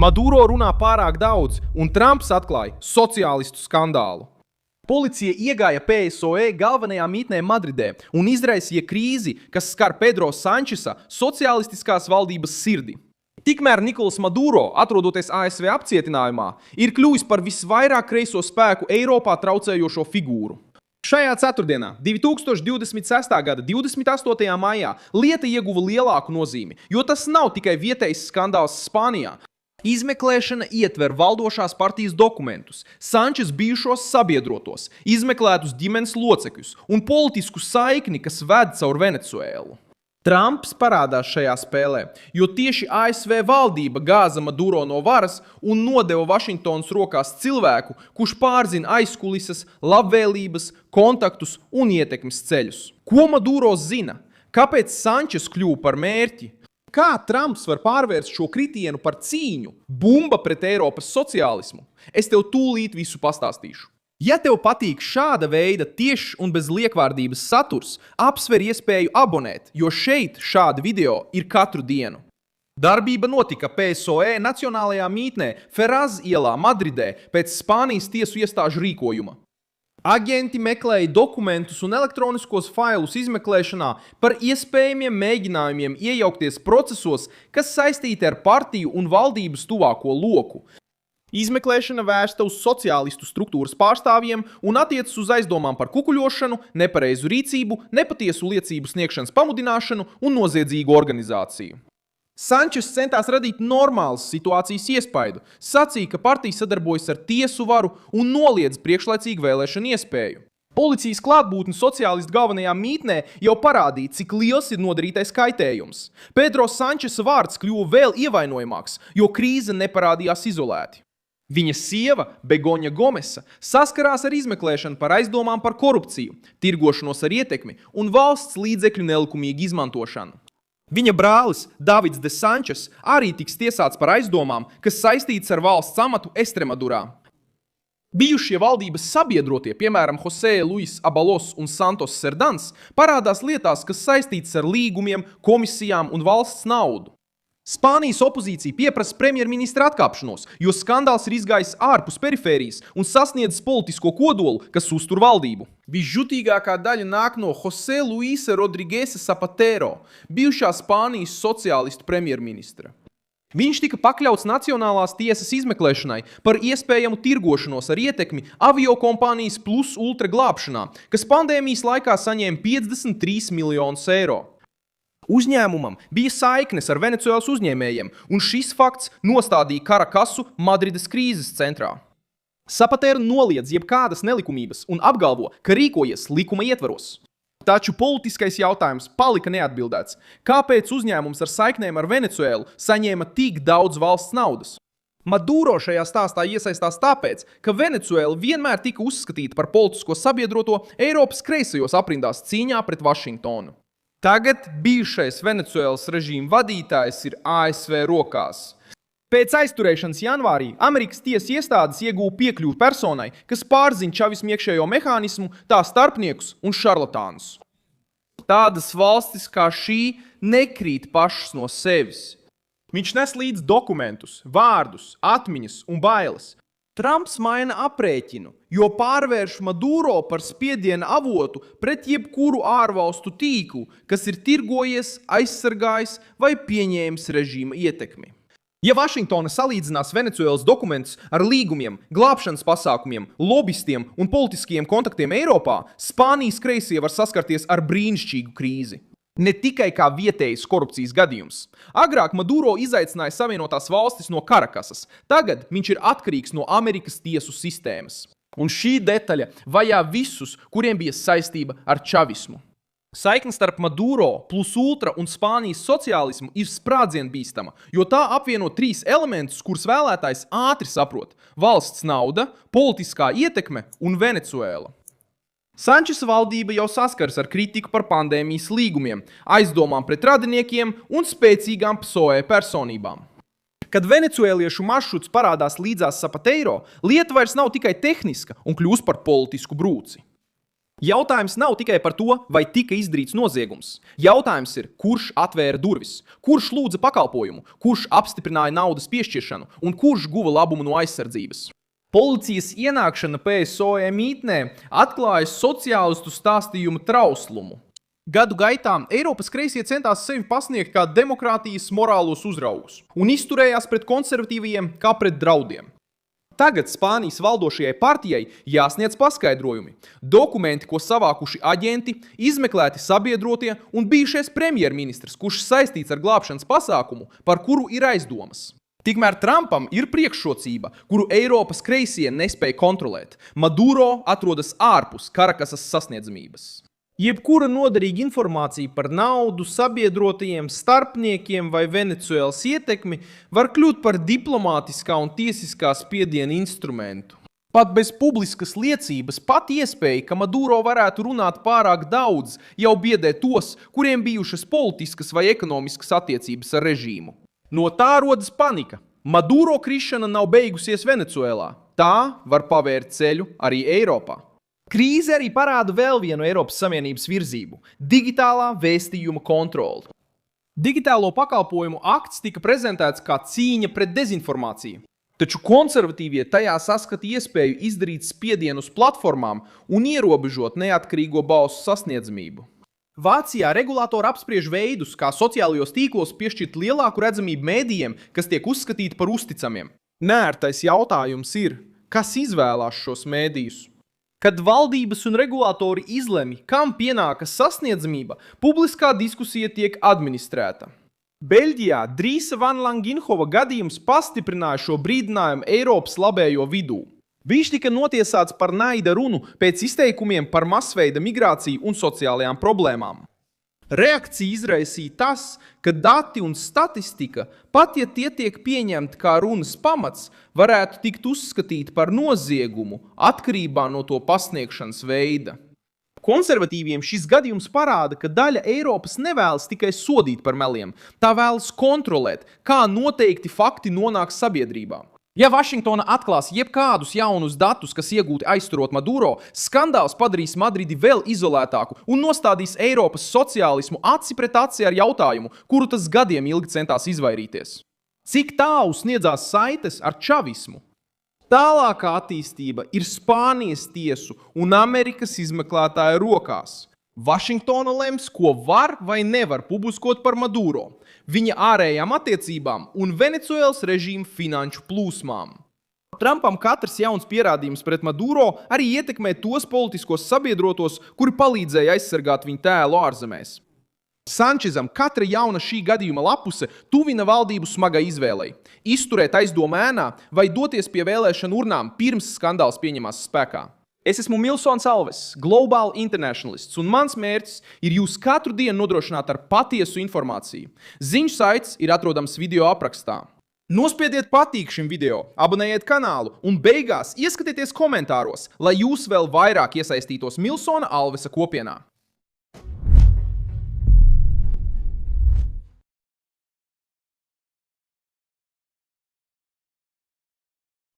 Maduro runā pārāk daudz, un Trumps atklāja sociālistu skandālu. Policija iegāja PSOE galvenajā mītnē Madridē un izraisīja krīzi, kas skar Pedro Sančesa sociālistiskās valdības sirdi. Tikmēr Nikolas Maduro, atrodoties ASV apcietinājumā, ir kļuvis par visvairāk kreiso spēku Eiropā traucējošo figūru. Šajā ceturtdienā, 2026. gada 28. maijā, lieta ieguva lielāku nozīmi, jo tas nav tikai vietējs skandāls Spānijā. Izmeklēšana ietver valdošās partijas dokumentus, Sančes bijušos sabiedrotos, izmeklētus ģimenes locekļus un politisku saikni, kas ved caur Venecuēlu. Trumps parādās šajā spēlē, jo tieši ASV valdība gāza Maduro no varas un nodeva Vašingtonas rokās cilvēku, kurš pārzina aizkulises, labvēlības, kontaktus un ietekmes ceļus. Ko Maduro zina? Kāpēc Sančes kļuva par mērķi? Kā Trumps var pārvērst šo kritienu par cīņu? Bumba pret Eiropas sociālismu? Es tev tūlīt visu pastāstīšu. Ja tev patīk šāda veida tiešs un bez liekvārdības saturs, apsver iespēju abonēt, jo šeit šādi video ir katru dienu. Darbība notika PSOE nacionālajā mītnē Ferraz ielā Madridē pēc Spānijas tiesu iestāžu rīkojuma. Aģenti meklēja dokumentus un elektroniskos failus izmeklēšanā par iespējamiem mēģinājumiem iejaukties procesos, kas saistīti ar partiju un valdības tuvāko loku. Izmeklēšana vērsta uz sociālistu struktūras pārstāvjiem un attiecas uz aizdomām par kukuļošanu, nepareizu rīcību, nepatiesu liecību sniegšanas pamudināšanu un noziedzīgu organizāciju. Sančes centās radīt normālas situācijas iespaidu, sacīja, ka partija sadarbojas ar tiesu varu un noliedz priekšlaicīgu vēlēšanu iespēju. Policijas klātbūtne sociālistu galvenajā mītnē jau parādīja, cik liels ir nodarītais kaitējums. Pedro Sančesa vārds kļuva vēl ievainojamāks, jo krīze neparādījās izolēti. Viņa sieva, Begoņa Gomesa, saskarās ar izmeklēšanu par aizdomām par korupciju, tirgošanos ar ietekmi un valsts līdzekļu nelikumīgu izmantošanu. Viņa brālis, Davids de Sančes, arī tiks tiesāts par aizdomām, kas saistītas ar valsts amatu Estremadurā. Bijušie valdības sabiedrotie, piemēram, José Luis Abalos un Santos Serdans, parādās lietās, kas saistītas ar līgumiem, komisijām un valsts naudu. Spānijas opozīcija pieprasa premjerministra atkāpšanos, jo skandāls ir izgājis ārpus perifērijas un sasniedzis politisko kodolu, kas uztur valdību. Visžutīgākā daļa nāk no José Luisa Rodriguesa Zapatero, bijušā Spānijas sociālistu premjerministra. Viņš tika pakļauts Nacionālās tiesas izmeklēšanai par iespējamu tirgošanos ar ietekmi aviokompānijas Plus Ultra glābšanā, kas pandēmijas laikā saņēma 53 miljonus eiro. Uzņēmumam bija saiknes ar Venecuēlas uzņēmējiem, un šis fakts nostādīja Karakasu Madrides krīzes centrā. Zapatero noliedz jebkādas nelikumības un apgalvo, ka rīkojies likuma ietvaros. Taču politiskais jautājums palika neatbildēts. Kāpēc uzņēmums ar saiknēm ar Venecuēlu saņēma tik daudz valsts naudas? Maduro šajā stāstā iesaistās tāpēc, ka Venecuēla vienmēr tika uzskatīta par politisko sabiedroto Eiropas kreisajos aprindās cīņā pret Vašingtonu. Tagad bijušais Venecuēlas režīma vadītājs ir ASV rokās. Pēc aizturēšanas janvārī Amerikas tiesas iestādes ieguva piekļuvi personai, kas pārzina čavismu iekšējo mehānismu, tā starpniekus un šarlatānus. Tādas valstis kā šī nekrīt pašas no sevis. Viņš nes līdz dokumentus, vārdus, atmiņas un bailes. Trumps maina aprēķinu, jo pārvērš Maduro par spiediena avotu pret jebkuru ārvalstu tīklu, kas ir tirgojies, aizsargājis vai pieņēmis režīma ietekmi. Ja Vašingtona salīdzinās Venecuēlas dokumentus ar līgumiem, glābšanas pasākumiem, lobistiem un politiskiem kontaktiem Eiropā, Spānijas kreisie var saskarties ar brīnišķīgu krīzi. Ne tikai kā vietējs korupcijas gadījums. Agrāk Maduro izaicināja Savienotās valstis no Karakasas. Tagad viņš ir atkarīgs no Amerikas tiesu sistēmas. Un šī detaļa vajā visus, kuriem bija saistība ar čavismu. Saikne starp Maduro, Plus Ultra un Spānijas sociālismu ir sprādzienbīstama, jo tā apvieno trīs elementus, kurus vēlētājs ātri saprot – valsts nauda, politiskā ietekme un Venecuēla. Sančesa valdība jau saskars ar kritiku par pandēmijas līgumiem, aizdomām pret radiniekiem un spēcīgām PSOE personībām. Kad venecuēliešu maršruts parādās līdzās Zapatero, lieta vairs nav tikai tehniska un kļūst par politisku brūci. Jautājums nav tikai par to, vai tika izdarīts noziegums. Jautājums ir, kurš atvēra durvis, kurš lūdza pakalpojumu, kurš apstiprināja naudas piešķiršanu un kurš guva labumu no aizsardzības. Policijas ienākšana PSOE mītnē atklāja sociālistu stāstījumu trauslumu. Gadu gaitā Eiropas kreisie centās sevi pasniegt kā demokrātijas morālos uzraugus un izturējās pret konservatīvajiem kā pret draudiem. Tagad Spānijas valdošajai partijai jāsniedz paskaidrojumi. Dokumenti, ko savākuši aģenti, izmeklēti sabiedrotie un bijušais premjerministrs, kurš saistīts ar glābšanas pasākumu, par kuru ir aizdomas. Tikmēr Trumpam ir priekšrocība, kuru Eiropas kreisie nespēja kontrolēt. Maduro atrodas ārpus Karakasas sasniedzamības. Jebkura noderīga informācija par naudu, sabiedrotajiem, starpniekiem vai Venecuēlas ietekmi var kļūt par diplomātiskā un tiesiskā spiediena instrumentu. Pat bez publiskas liecības, pat iespēja, ka Maduro varētu runāt pārāk daudz, jau biedē tos, kuriem bijušas politiskas vai ekonomiskas attiecības ar režīmu. No tā rodas panika. Maduro krišana nav beigusies Venecuēlā. Tā var pavērt ceļu arī Eiropā. Krīze arī parāda vēl vienu Eiropas Savienības virzību – digitālā vēstījuma kontroli. Digitālo pakalpojumu akts tika prezentēts kā cīņa pret dezinformāciju, taču konservatīvie tajā saskata iespēju izdarīt spiedienu uz platformām un ierobežot neatkarīgo balsu sasniedzamību. Vācijā regulātori apspriež veidus, kā sociālajos tīklos piešķirt lielāku redzamību mēdījiem, kas tiek uzskatīti par uzticamiem. Nērtais jautājums ir, kas izvēlās šos mēdījus? Kad valdības un regulātori izlemj, kam pienākas sasniedzamība, publiskā diskusija tiek administrēta. Beļģijā Drīsa Van Langenhova gadījums pastiprināja šo brīdinājumu Eiropas labējo vidū. Viņš tika notiesāts par naida runu pēc izteikumiem par masveida migrāciju un sociālajām problēmām. Reakcija izraisīja tas, ka dati un statistika, pat ja tie tiek pieņemti kā runas pamats, varētu tikt uzskatīti par noziegumu atkarībā no to pasniegšanas veida. Konservatīviem šis gadījums parāda, ka daļa Eiropas nevēlas tikai sodīt par meliem, tā vēlas kontrolēt, kā noteikti fakti nonāk sabiedrībā. Ja Vašingtona atklās jebkādus jaunus datus, kas iegūti aizturot Maduro, skandāls padarīs Madridi vēl izolētāku un nostādīs Eiropas sociālismu aci pret aci ar jautājumu, kuru tas gadiem ilgi centās izvairīties. Cik tālu sniedzās saites ar čavismu? Tālākā attīstība ir Spānijas tiesu un Amerikas izmeklētāju rokās. Vašingtona lems, ko var vai nevar publiskot par Maduro, viņa ārējām attiecībām un Venecuēlas režīma finanšu plūsmām. Trumpam katrs jauns pierādījums pret Maduro arī ietekmē tos politiskos sabiedrotos, kuri palīdzēja aizsargāt viņa tēlu ārzemēs. Sančezam katra jauna šī gadījuma lapuse tuvina valdību smagai izvēlei – izturēt aizdomu ēnā vai doties pie vēlēšanu urnām pirms skandāls pieņemās spēkā. Es esmu Milsons Alves, Global Internationalists, un mans mērķis ir jūs katru dienu nodrošināt ar patiesu informāciju. Ziņu saits ir atrodams video aprakstā. Nospiediet patīk šim video, abonējiet kanālu un beigās ieskatieties komentāros, lai jūs vēl vairāk iesaistītos Milsona Alvesa kopienā.